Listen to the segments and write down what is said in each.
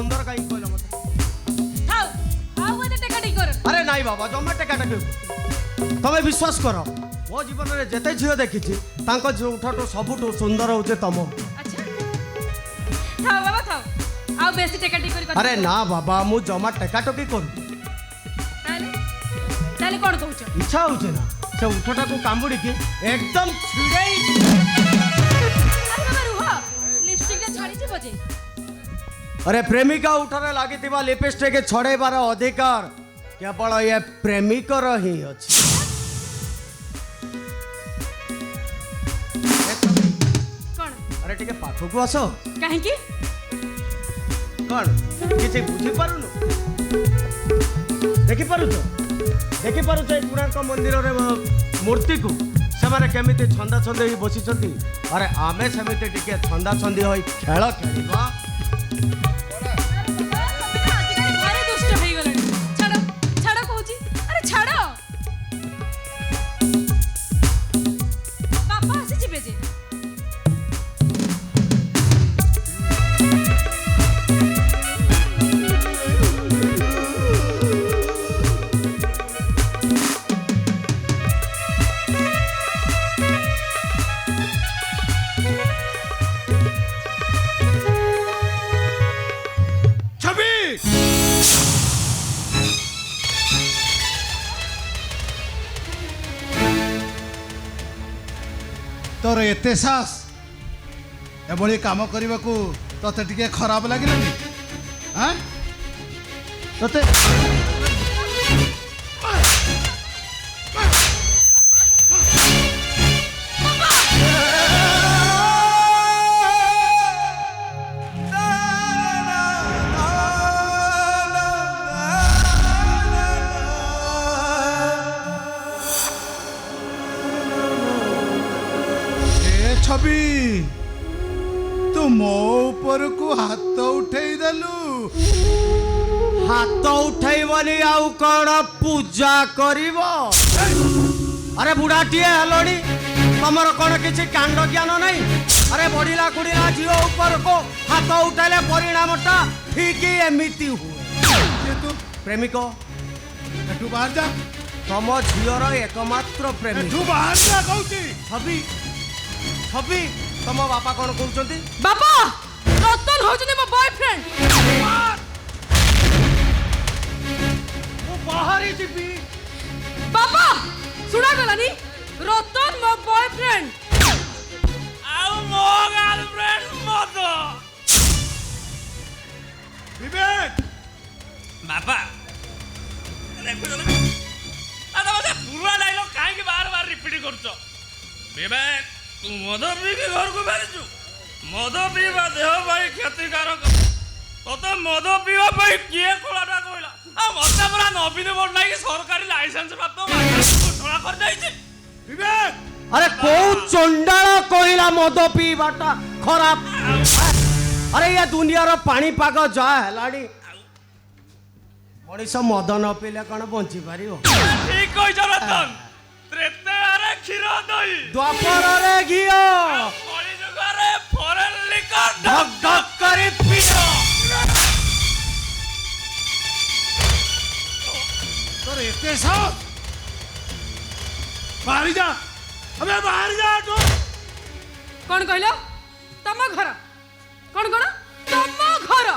सुंदर कहीं कहल मत थाओ आउ मते टेका टेकी कर अरे नाई बाबा जमा टेका टेकी तमे विश्वास कर मो जीवन में जेते झियो देखी झूठू सबुठ सुंदर होचे तुम अच्छा थाओ बाबा थाओ आउ बेसी टेका टेकी कर अरे ना बाबा मु जमा टेका टकी कर ताले कोन कहउछ इच्छा होचे ना से उठटा को कामुड़ी की एकदम छिड़ेई अरे बाबा रुह लिपस्टिक छाड़ी छी बजे अरे प्रेमिका उठरे लागी लिपस्टिक छड़ेबार अधिकार केवल ये प्रेमिकर ही अछि कोन अरे टिके पाखकु आस काहे की कोन किछि बुझी पारुनु देखि पारुछ ए पुराण मंदिर रे मूर्ति को से केमिति छंदा छंदी ही बसी अरे आमे सेमिति टिके छंदा छंदी होई खेल खेलिबा तोर एते साहस एभली काम करने को तोते टिके खराब लगिलानी हाँ तोते छवि तू मो ऊपर को हाथ उठेई देलु हाथ उठेबनी आउ कौन पूजा करिवो अरे बुढ़ाटीए हेलोनी तमर कौन किसी कांड ज्ञान नहीं अरे बढ़िला कुड़िला झील ऊपर को हाथ उठाइले परिणामटा ठीक एमिति हुए तू प्रेमिको एठू बाहर जा तम झीर एकमात्र प्रेमी एठू बाहर जा कहूची छवि छवि तम बापा कौन कहते बापा रतन होजने मो बॉयफ्रेंड वो बाहर ही जीवी बापा सुना गलानी रतन मो बॉयफ्रेंड आउ मो गर्लफ्रेंड मत विवेक बापा देखो तो आता बस पूरा डायलॉग काहे के बार-बार रिपीट करछो विवेक तू मद पी के घर को बाहरछु मद पीवा देह भाई क्षतिकारक तो मद पीवा भाई किए कोलाटा कहला आ मत पूरा नवीन पटनायक की सरकारी लाइसेंस प्राप्त घोषणा कर जाइछि विवेक अरे को चंडाल कहला मद पीवाटा खराब अरे ये दुनिया रो पानी पाग जा हेलाडी मनीष मद न पीले कौन बंची पारिबो ठीक कहि रतन त्रेतारे क्षीर दही द्वापर रे घियो कली जुगरे फॉरेन लिकर धक धक करी पियो तोर एते साहस बाहर जा अबे बाहर जा तू कौन कहलो तम घर कौन कौन तम घर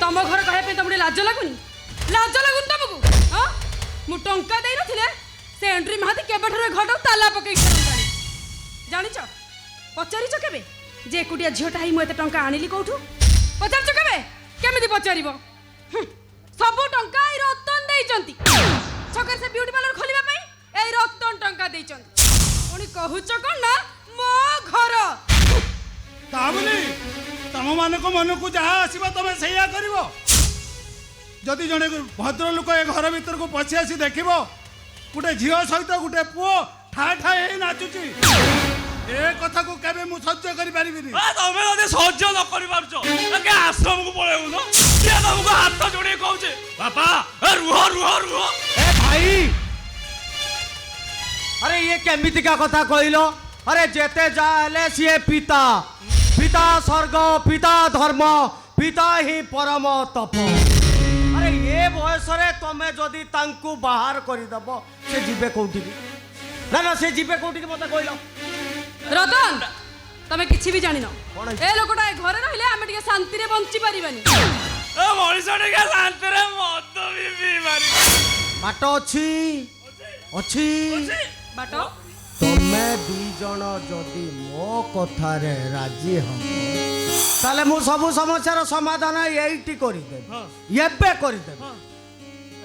तम घर कहे पे तुमने लाज लागुनी तुमको हाँ मु टंका दे नथिले से एंट्री महाती केबेठरे घट ताला पकई जानिछ पचारिछ केबे जे एकुटिया झियोटा ही मु एते टंका आनिली कोठू पचारिछ केबे केमिति पचारिबो सब टंका ए रतन देइचंती छकर से ब्यूटी पार्लर खोलिबा पई ए रतन टंका देइचंती ओनी कहूछ कोन ना मो घर ताबली तम मान को मन को जहाँ आसवा तुम सैया कर जदि जड़े भद्र लोक ए घर भीतर को पशि आसी देख गोटे झील सहित गोटे पुओ ठा ठा नाचुची ए कथा को केबे मु सह्य करि परिबिनी तमे ओदे सह्य न करि पारछो के आश्रम को पळेउ न के तुमको हाथ जोड़ी कहूचे बापा ए रुह रुह रुह ए भाई अरे ये केमिति का कथा कहलो अरे जेते जा हेले सी पिता पिता स्वर्ग पिता धर्म पिता ही परम तप। अरे ये बयस तमें जदि तांकु बाहर करदेव से जीवे कौटी ना ना से जीवे कौटी मत कहल रतन तमे किछि भी जानिनो कौन है? ए लोकटा ए घरे रहिले आमे टिके शांति रे बंची परिबानी ए मଣିଷ ଟିକେ ଶାନ୍ତିରେ ମଦ ବି ପିଇ ପାରିବ। बाट अच्छी अच्छी बाट तमे दी जन जदि मो कथारे राजी हम ताले मु सब समस्यार समाधान यही करदेवी एबे करदेवी।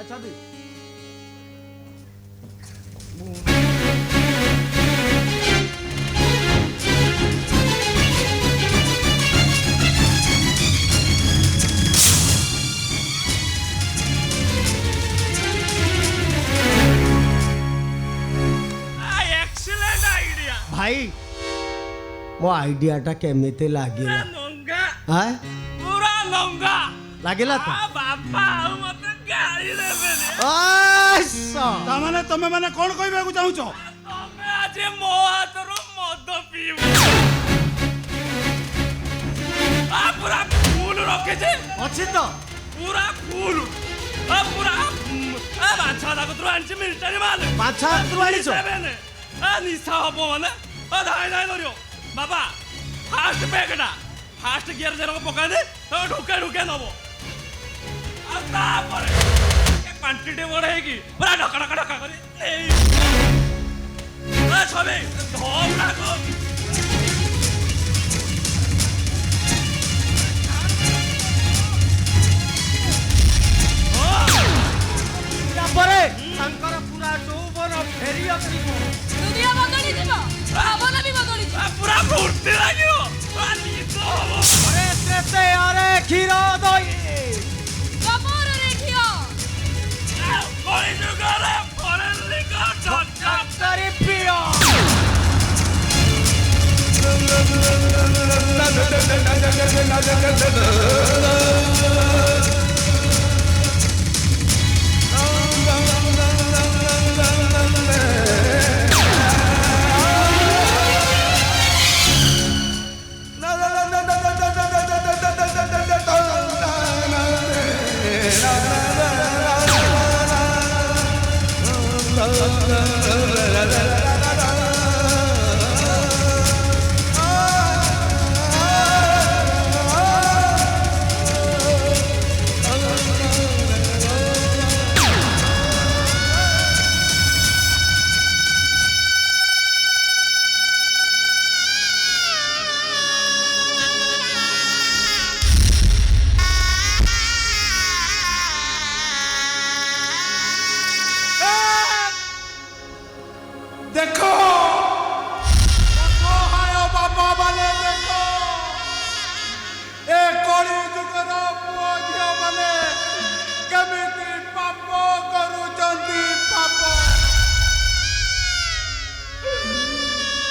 अच्छा भी एक्सीलेंट आइडिया भाई मो आइडियाटा केमिति लागिला नंगा हां पूरा नंगा लागिला तो आ बाबा ଆଉ ମତେ ଗାଳି ଦେବେନି। आइसा ତାମାନେ ତମେ ମାନେ କ'ଣ କହିବାକୁ ଚାହୁଁଛ? ତମେ ଆଜି ମୋ ହାତରୁ ମଦ ପିଇବ। ଆ ପୁରା ଫୁଲ ରଖିଛି ଅଛି ତ ପୁରା ଫୁଲ ପୁରା ମାଛ ତାକୁ ଆଣିଛି ମିଲିଟାରୀ ମାଲ ମାଛ ହାତରୁ ଆଣିଛ? ଦେବେନି ନିଶା ହବ ମାନେ ଧାଇ ଧାଇ ଧରିବ ବାବା। ଫାଷ୍ଟ ବ୍ୟାଗଟା ଫାଷ୍ଟ ଗିୟର ଯେରକ ପକାଇଦେ ଢୁକେ ଢୁକେ ନବ ଆଉ ତାପରେ କ୍ୱାଣ୍ଟିଟି ବଢ଼େଇକି ପୁରା ଢକା ଢକା ଢକା କରି ଛବେ ଧଉଡ଼ାକୁ ପରେ ତାଙ୍କର ପୁରା ଯୌବନ ଫେରି ଆସିବ। दुनिया बदली जीव भावना भी बदली ପୁରା ଫୁର୍ତ୍ତି ଲାଗିବ ପୁରା ନିଦ ହବ। अरे केते अरे क्षीर दही कमर रे खियो କଳି ଯୁଗରେ ଫରେନଲିକ डॉक्टरी पियो ଦେଖ ହାୟ ବାବା ମାନେ ଦେଖ ଏ କଳି ଯୁଗର ପୁଅ ଝିଅ ମାନେ କେମିତି ପାପ କରୁଛନ୍ତି ପାପ।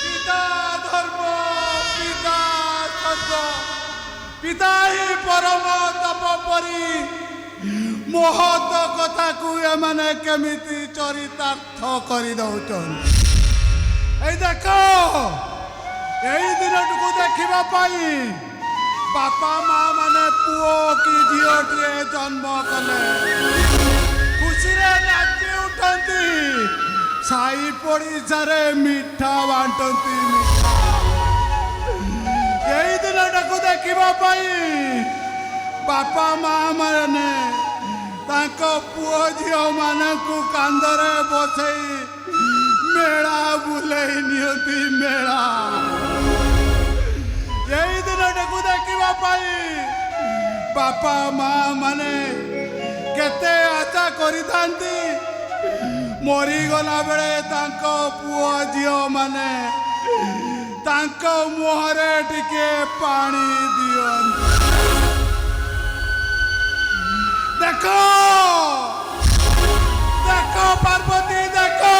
ପିତା ଧର୍ମ ପିତା ସ୍ୱର୍ଗ ପିତା ହିଁ ପରମ ତପ ପରି ମହତ କଥାକୁ ଏମାନେ କେମିତି ଚରିତାର୍ଥ କରିଦଉଛନ୍ତି। এই দেখো এই দিনটুকু ଦେଖିବା ପାଇଁ ବାପା ମା ମାନେ ପୁଅ କି ଝିଅଟିଏ ଜନ୍ମ କଲେ ଖୁସିରେ ନାଚି ଉଠନ୍ତି ସାଇ ପଡ଼ିଶାରେ ମିଠା ବାଣ୍ଟନ୍ତି। এই ଦିନଟାକୁ ଦେଖିବା ପାଇଁ ବାପା ମା ମାନେ ତାଙ୍କ ପୁଅ ଝିଅ ମାନଙ୍କୁ କାନ୍ଧରେ ବସେଇ मेला बुलाई नियति मेला। यही दिनटाକୁ ଦେଖିବା ପାଇଁ बापा माँ माने केते आशा କରିଥାନ୍ତି मरीगला बेले तांको पुओ झियो माने तांको मुहरे टिके पानी दियंती। देखो देखो पार्वती देखो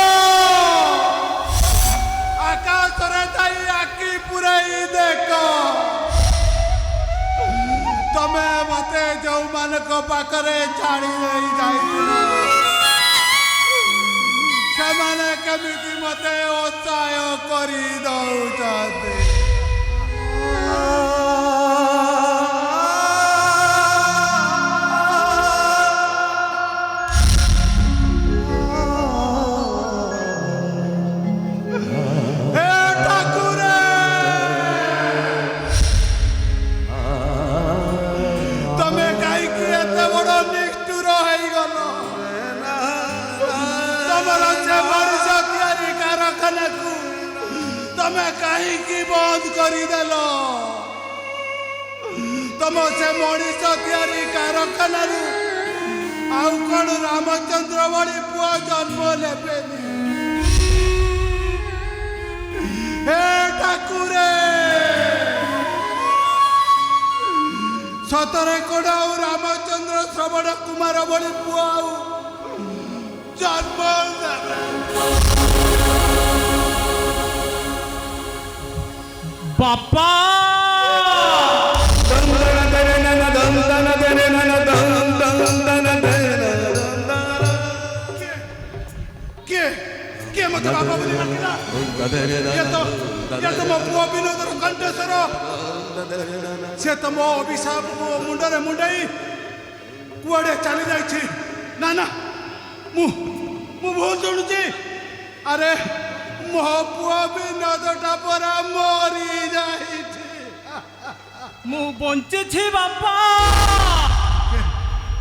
आकाश रे थाई आखि पुराई देखो तमे मते जो मान को पाखरे छाड़ी नहीं जाइथिल सेमाने केमिति मते ओसाय करी दउछते। तमे कहीं बंद करदेल तुम से मनीष तैयारी कारखाना आउ कौन रामचंद्र भली पुआ जन्म लेबेनी हे ठाकुरे सतरे कौन आउ रामचंद्र श्रवण कुमार भली पुआ जन्म लेबे बापा किए मत बाबा बोली रखिला ये तो मो पुआ विनोदर कंठस्वर से तो मो अभिशाप मुंडरे मुंडाई कुआड़े चली जाइछि ना ना मु भूल शुणुछि अरे मो पुआ विनोदटा परा मरी जाइछि मु बंचे बापा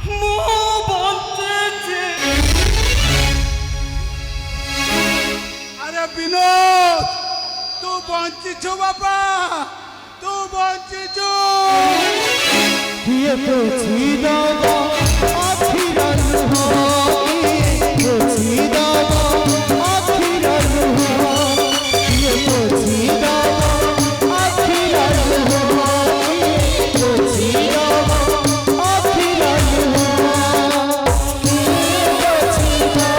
मु बंचे अरे विनोद तू बंचिछु बापा तू बंचिछु ये तो सीधा आखिरन हो ये सीधा आखिरन हो ये तो सीधा आखिरन हो ये सीधा आखिरन हो ये सीधा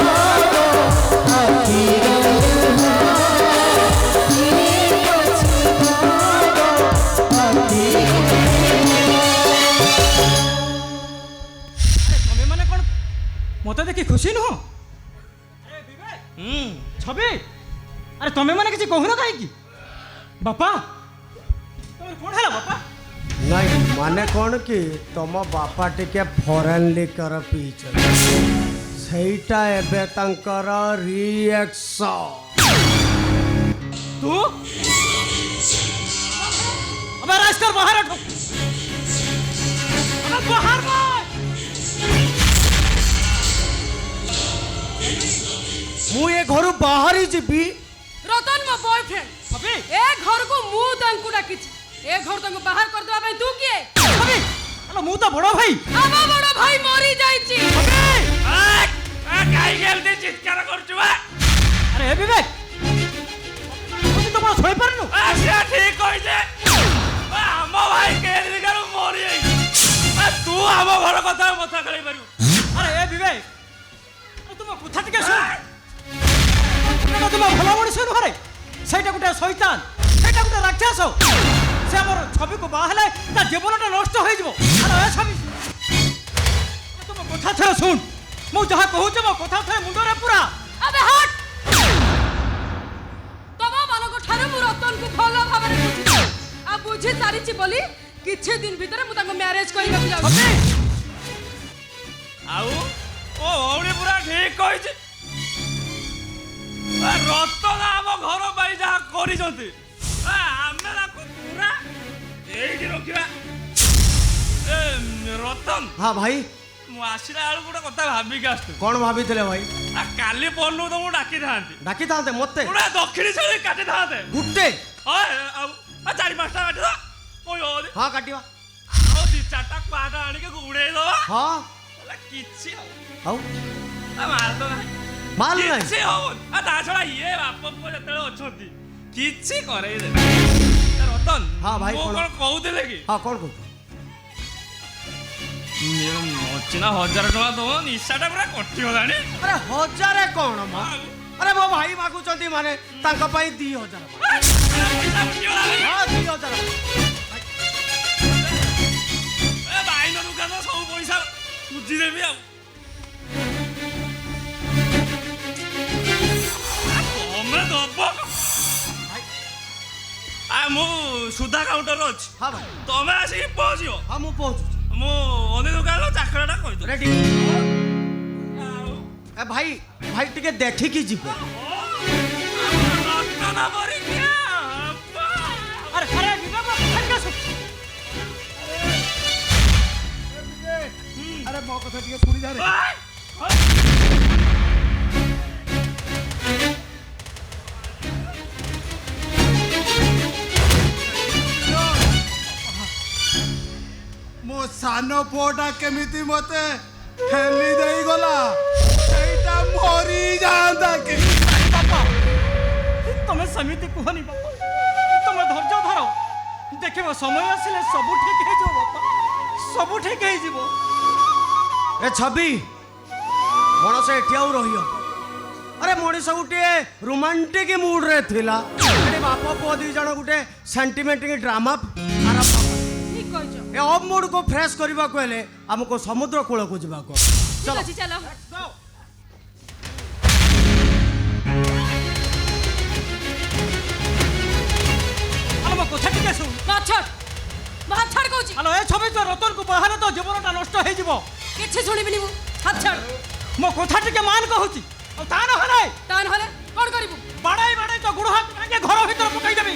आखिरन हो मत देखी खुशी नुह छवि अरे तुम्हें मैंने किसी कहून कहीं बापा कौन है बापा नहीं माने कौन कि तुम बापा टिके फॉरेन लिकर पीछ सेटा एबे तंकर रिएक्शन तू अबे रास्कर बाहर हटो अबे बाहर बोल मु ये घर बाहर ही जीबी रतन मो बॉयफ्रेंड अबे ए घर को मु तांकु डाकिछि ए घर तांकु बाहर कर देबा भाई तू किए अबे अलो मु तो बड़ो भाई आबा बड़ भाई मरी जाइछि अबे काई गेलते चित्कार करछु बा अरे हे विवेक तू तो बड़ा सोई परनु से ठीक कहि दे हम भाई केली करू मरी जाई तू हम घर कथा मथा करै परु अरे हे विवेक तुम कथा टिके सुन तुम भला मनीष नुहरे ସେଇଟା ଗୋଟେ ଶୈତାନ ସେଇଟା ଗୋଟେ ରାକ୍ଷସ ସେ ଆମର ଛବିକୁ ବାହା ହେଲେ ତା ଜୀବନଟା ନଷ୍ଟ ହେଇଯିବ ଆରେ ଏ ଛବି ତୁମ କଥା ଥରେ ଶୁଣ ମୁଁ ଯାହା କହୁଛି ମୋ କଥା ଥରେ ମୁଣ୍ଡରେ ପୁରା अबे हट तम मानको ठारे मु रतन को भलो भाबरे बुझी आ बुझी सारिछि बोली किछि दिन भीतर मु ताको मैरिज करिबा को जाउ आउ ओ औडी पूरा ठीक कहिछि रतन आम घर पाई जहाँ कर पूरा रखा रतन हाँ भाई मु आसला बेलू गोटे कथा भाविक आस कौन भाभी भाई काली पहलू तो मुझे डाकी था डाकी था मत पूरा दक्षिणी छेली काटी था गुटे चार पाँचटा काटी दो हाँ काटिवा ଆଉ ଦି ଚାରଟା ପାହାଡ ଆଣିକି ଉଡେଇ ଦବା ହଁ କିଛି ଆଉ ମାଲ ତ ନାହିଁ ମାଲ ନାହିଁ କିଛି ହବନି ତା ଛଡା ଇଏ ବାପ ପୁଅ ଯେତେବେଳେ ଅଛନ୍ତି କିଛି କରେଇ ଦେବେ ରତନ ହଁ ଭାଇ ମୁଁ କଣ କହୁଥିଲେ କି ହଁ କଣ କହୁଛୁ ଅଛି ନା 1000 ଟଙ୍କା ଦବ ନିଶାଟା ପୁରା କଟିଗଲାଣି अरे 1000 कौन मा अरे वो भाई मागुचंती माने तांका पाई 2000 हां 2000 ए भाई न दुकान सब पैसा बुझी देबी आ तमे दब आ मु सुधा काउंटर अछि हां भाई तमे आसी पहुंचियो हां मु पहुंचू मु ओने दुकान चाकराटा कहि दो रेडी ए भाई भाई टिके देखि की जीव रत्ना बरी क्या अरे अरे बाबा हट सु अरे मो कथा टिके सुनी जा रे ସାନ ପୁଅଟା କେମିତି ମତେ ଠେଲି ଦେଇଗଲା ସେଇଟା ମରି ଯାଆନ୍ତା କି। ବାପା ତମେ ସେମିତି କୁହନି ବାପା, ତମେ ଧୈର୍ଯ୍ୟ ଧର, ଦେଖିବ ସମୟ ଆସିଲେ ସବୁ ଠିକ ହେଇଯିବ ବାପା, ସବୁ ଠିକ ହେଇଯିବ। ଏ ଛବି ମଣିଷ ଏଠି ଆଉ ରହିବ। ଆରେ ମଣିଷ ଗୋଟିଏ ରୋମାଣ୍ଟିକ ମୁଡରେ ଥିଲା, ଏଠି ବାପ ପୁଅ ଦି ଜଣ ଗୋଟେ ସେଣ୍ଟିମେଣ୍ଟିକ ଡ୍ରାମା ଆରମ୍ଭ। ঠিক কইছো। ଏ ଅଫ୍ ମୁଡକୁ ଫ୍ରେଶ କରିବାକୁ ହେଲେ ଆମକୁ ସମୁଦ୍ର କୂଳକୁ ଯିବାକୁ। ঠিক আছে চলো। আলো মো কথা টিকে শুন। বাহাত ছাড় কইছি। আলো এ ছবি তো রতনକୁ বাহারে তো জীবনটা নষ্ট ହେଇଯିବ। কিছু শুনিবিনি মু। হাত ছাড়। ମୋ କଥା ଟିକେ ମାନ କହୁଛି, ଆଉ ତା ନହେଲେ তা নহলে কোন করিবু? ବାଡ଼ାଇ ବାଡ଼ାଇ ତ ଗୋଡ଼ ହାତ ଭାଙ୍ଗି ଘର ଭିତରେ ପକାଇ ଦେବି।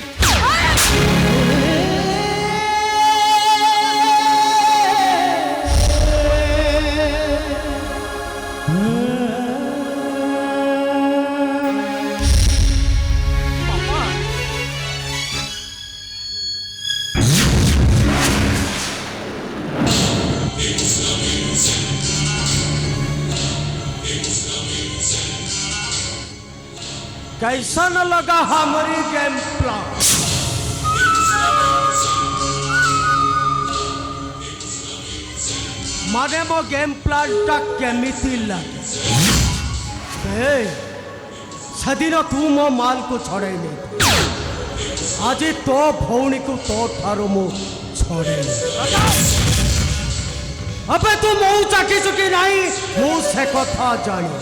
कैसन लगा हमारी गेम प्लान? माने मो गेम प्लान टा केमिति लगे? सदिन तू मो माल को छड़े नहीं, आज तो भौणी को तो ठारो मो छड़े। अबे तू मो चाकी चुकी नहीं, मो से कथा जानी,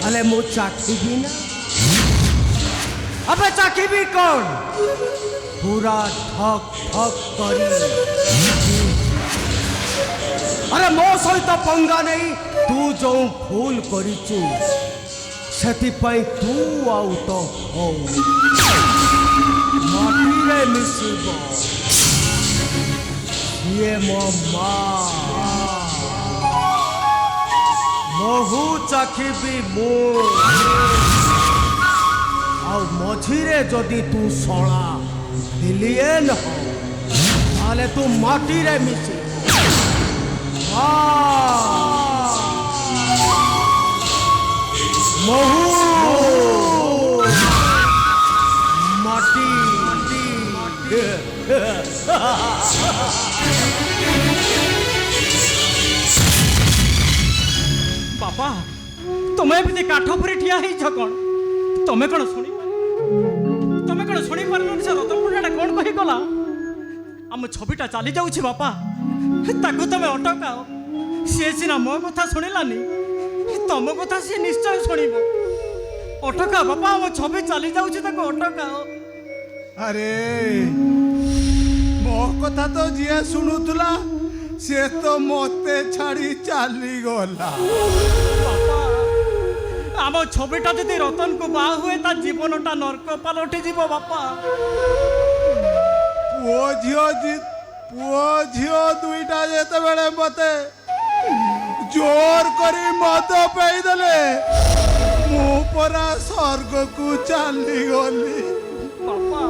अले मो चाकी भी ना। अबे चाकी भी कौन? पूरा ठक ठक करी। अरे मो सहित पंगा नहीं, तू जो भूल करिचु सेतिपाई तू आउ तो हो माटीरे मिसिब। ये मो माँ महू चाकी भी मो ଆଉ ମଝିରେ ଯଦି ତୁ ଶଳା ଭିଲିଏନ୍ ହଉ ତାହେଲେ ତୁ ମାଟିରେ ମିଶି ମହୁ ମାଟି ବାପା ତମେ ଏମିତି କାଠ ଉପରେ ଠିଆ ହେଇଛ କ'ଣ? ତମେ କ'ଣ ଶୁଣିପାରିଲନି ସେ ରତନ ବୁଢ଼ାଟା କ'ଣ କହିଗଲା? ଆମ ଛବିଟା ଚାଲି ଯାଉଛି ବାପା, ତାକୁ ତମେ ଅଟକାଅ। ସିଏ ସିନା ମୋ କଥା ଶୁଣିଲାନି, ତମ କଥା ସିଏ ନିଶ୍ଚୟ ଶୁଣିବ। ଅଟକାଅ ବାପା, ଆମ ଛବି ଚାଲି ଯାଉଛି, ତାକୁ ଅଟକାଅ। ଆରେ ମୋ କଥା ତ ଯିଏ ଶୁଣୁଥିଲା ସିଏ ତ ମତେ ଛାଡ଼ି ଚାଲିଗଲା। ବାପା ଆମ ଛବିଟା ଯଦି ରତନକୁ ବାହା ହୁଏ ତା ଜୀବନଟା ନର୍କ ପାଲଟି ଯିବ ବାପା। ପୁଅ ଝିଅ ଦୁଇଟା ଯେତେବେଳେ ମତେ ଜୋର କରି ମଦ ପେଇଦେଲେ ମୁଁ ପରା ସ୍ୱର୍ଗକୁ ଚାଲିଗଲି। ବାପା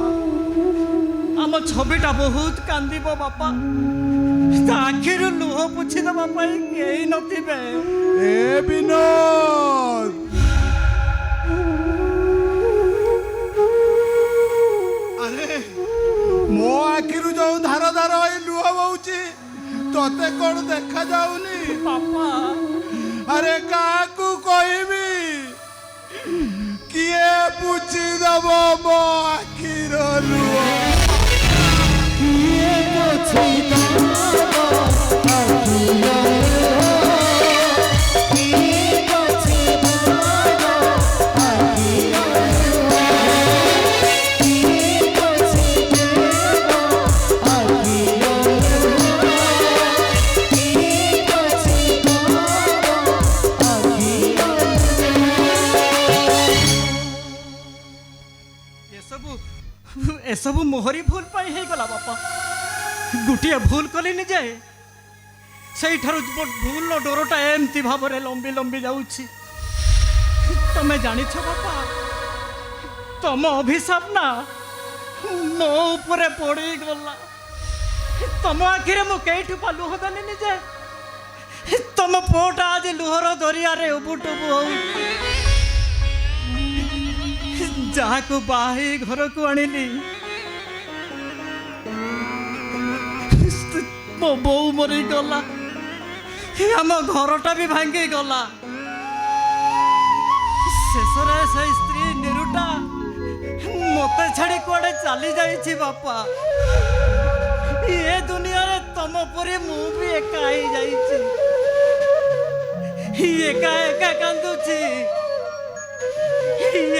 ଆମ ଛବିଟା ବହୁତ କାନ୍ଦିବ ବାପା, ତା ଆଖିରୁ ଲୁହ ପୋଛିଦେବା ପାଇଁ କେହି ନଥିବେ। ଏ ବିନୋଦ, ଆରେ ମୋ ଆଖିରୁ ଯୋଉ ଧାର ଧାର ଏଇ ଲୁହ ବହୁଛି ତତେ କ'ଣ ଦେଖାଯାଉନି? ବାପା ଆରେ କାହାକୁ କହିବି? କିଏ ବୁଝିଦବ ମୋ ଆଖିର ଲୁହ? କିଏ ଏସବୁ ମୋହରି ଭୁଲ ପାଇଁ ହେଇଗଲା ବାପା। ଗୋଟିଏ ଭୁଲ କଲିନି ଯେ ସେଇଠାରୁ ଭୁଲର ଡୋରଟା ଏମିତି ଭାବରେ ଲମ୍ବି ଲମ୍ବି ଯାଉଛି। ତମେ ଜାଣିଛ ବାପା, ତମ ଅଭିଶାପ ନା ମୋ ଉପରେ ପଡ଼ିଗଲା। ତମ ଆଖିରେ ମୁଁ କେଇଠୁ ଲୁହ ଦେଲିନି ଯେ ତମ ପୁଅଟା ଆଜି ଲୁହର ଦରିଆରେ ଉବୁଟୁବୁ ହଉ। ଯାହାକୁ ବାହା ହେଇ ଘରକୁ ଆଣିଲି ମୋ ବୋଉ ମରିଗଲା, ଆମ ଘରଟା ବି ଭାଙ୍ଗିଗଲା। ଶେଷରେ ସେଇ ସ୍ତ୍ରୀ ନିରୁଟା ମତେ ଛାଡ଼ି କୁଆଡ଼େ ଚାଲି ଯାଇଛି ବାପା। ଏ ଦୁନିଆରେ ତମ ପରି ମୁଁ ବି ଏକା ହେଇଯାଇଛି, ଏକା ଏକା କାନ୍ଦୁଛି,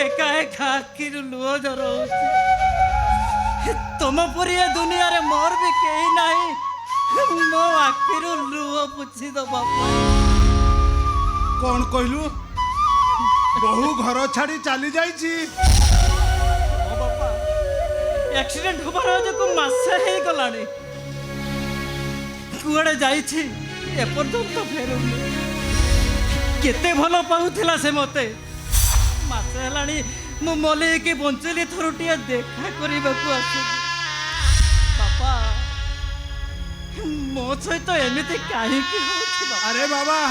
ଏକା ଏକା ଆଖିରୁ ଲୁହ ଝରଉଛି। ତମ ପରି ଏ ଦୁନିଆରେ ମୋର ବି କେହି ନାହିଁ ମୋ ଆଖିରୁ ଲୁହ ପୋଛିଦବା। କଣ କହିଲୁ? ବହୁ ଘର ଛାଡ଼ି ଚାଲି ଯାଇଛି। ବାପା ଆକ୍ସିଡେଣ୍ଟ ହବାର ଯୋଗୁଁ ମାସେ ହେଇଗଲାଣି, କୁଆଡ଼େ ଯାଇଛି ଏପର୍ଯ୍ୟନ୍ତ ଫେରୁନି। କେତେ ଭଲ ପାଉଥିଲା ସେ ମତେ, ମାସେ ହେଲାଣି ମୁଁ ମଲେଇକି ବଞ୍ଚିଲି ଥରୁଟିଏ ଦେଖା କରିବାକୁ ଆସୁଛି। ବାପା ମୋ ସହିତ ଏମିତି କାହିଁକି ହଉଛି? ଆରେ ବାବା,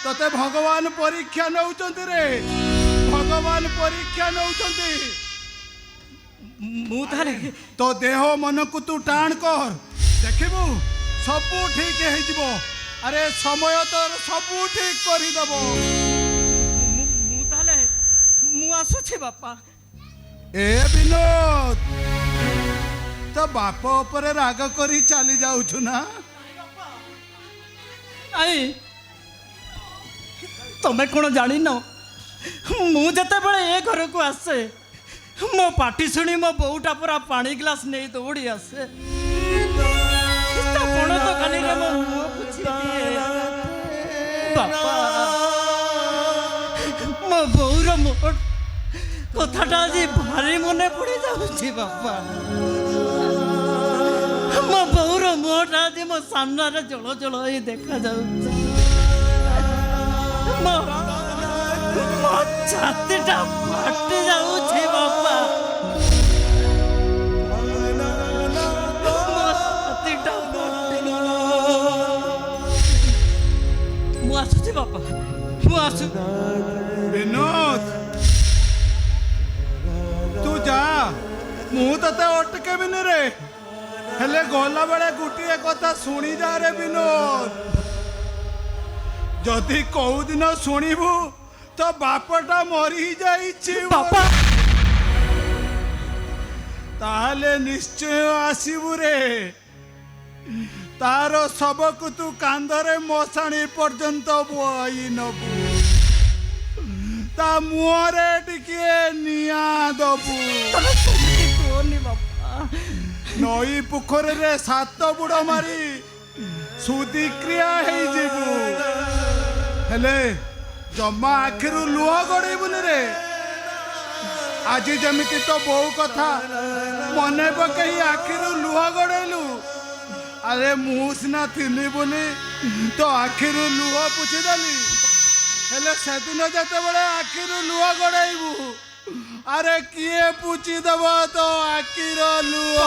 ତତେ ଭଗବାନ ପରୀକ୍ଷା ନଉଛନ୍ତି ରେ, ଭଗବାନ ପରୀକ୍ଷା ନଉଛନ୍ତି। ମୁଁ ତାହେଲେ ତୋ ଦେହ ମନକୁ ତୁ ଟାଣ କର, ଦେଖିବୁ ସବୁ ଠିକ ହେଇଯିବ। ଆରେ ସମୟ ତୋର ସବୁ ଠିକ କରିଦବ। ମୁଁ ତାହେଲେ ମୁଁ ଆସୁଛି ବାପା। ଏ ବିନୋଦ, ତୋ ବାପ ଉପରେ ରାଗ କରି ଚାଲି ଯାଉଛୁ ନା? ଆଇ ତମେ କ'ଣ ଜାଣିନ, ମୁଁ ଯେତେବେଳେ ଏ ଘରକୁ ଆସେ ମୋ ପାଟି ଶୁଣି ମୋ ବୋଉଟା ପୁରା ପାଣି ଗ୍ଲାସ ନେଇ ଦୌଡ଼ି ଆସେ। ପଣ ଦୋକାନୀରେ ମୋ ମୁହଁ ପୋଛି ଦିଏ। ବାପା ମୋ ବୋଉର କଥାଟା ଆଜି ଭାରି ମନେ ପଡ଼ି ଯାଉଛି ବାପା। ମୋ ବୋଉର ମୁହଁଟା ଆଜି ମୋ ସାମ୍ନାରେ ଜଳ ଜଳ ହେଇ ଦେଖାଯାଉଛି। ମୋ ଛାତିଟା ଫାଟି ଯାଉଛି ବାପା। ମୋ ଛାତିଟା ମୁଁ ଆସୁଛି ବାପା, ମୁଁ ଆସୁ। ବିନୋଦ ତୁ ଯା, ମୁଁ ତତେ ଅଟକେବିନି ରେ, ହେଲେ ଗଲା ବେଳେ ଗୋଟିଏ କଥା ଶୁଣି ଯା ରେ ବିନୋଦ। ଯଦି କୋଉ ଦିନ ଶୁଣିବୁ ତ ବାପଟା ମରି ଯାଇଛି ବାପା ତାହେଲେ ନିଶ୍ଚୟ ଆସିବୁ ରେ। ତାର ଶବକୁ ତୁ କାନ୍ଧରେ ମଶାଣି ପର୍ଯ୍ୟନ୍ତ ବୋଇ ନବୁ, ତା ମୁହଁରେ ଟିକେ ନିଆଁ ଦବୁ। କୁହନି ବାପା। ନଈ ପୋଖରୀରେ 7 ବୁଡ଼ ମାରି ସୁଧିକ୍ରିୟା ହେଇଯିବୁ, ହେଲେ ଜମା ଆଖିରୁ ଲୁହ ଗଡ଼େଇବୁନି ରେ। ଆଜି ଯେମିତି ତୋ ବୋଉ କଥା ମନେ ପକେଇ ଆଖିରୁ ଲୁହ ଗଡ଼େଇଲୁ, ଆରେ ମୁଁ ସିନା ଥିଲି ବୋଲି ତୋ ଆଖିରୁ ଲୁହ ପୋଛିଦେଲି, ହେଲେ ସେଦିନ ଯେତେବେଳେ ଆଖିରୁ ଲୁହ ଗଡ଼େଇବୁ, ଆରେ କିଏ ପୋଛିଦେବ ତୋ ଆଖିର ଲୁହ?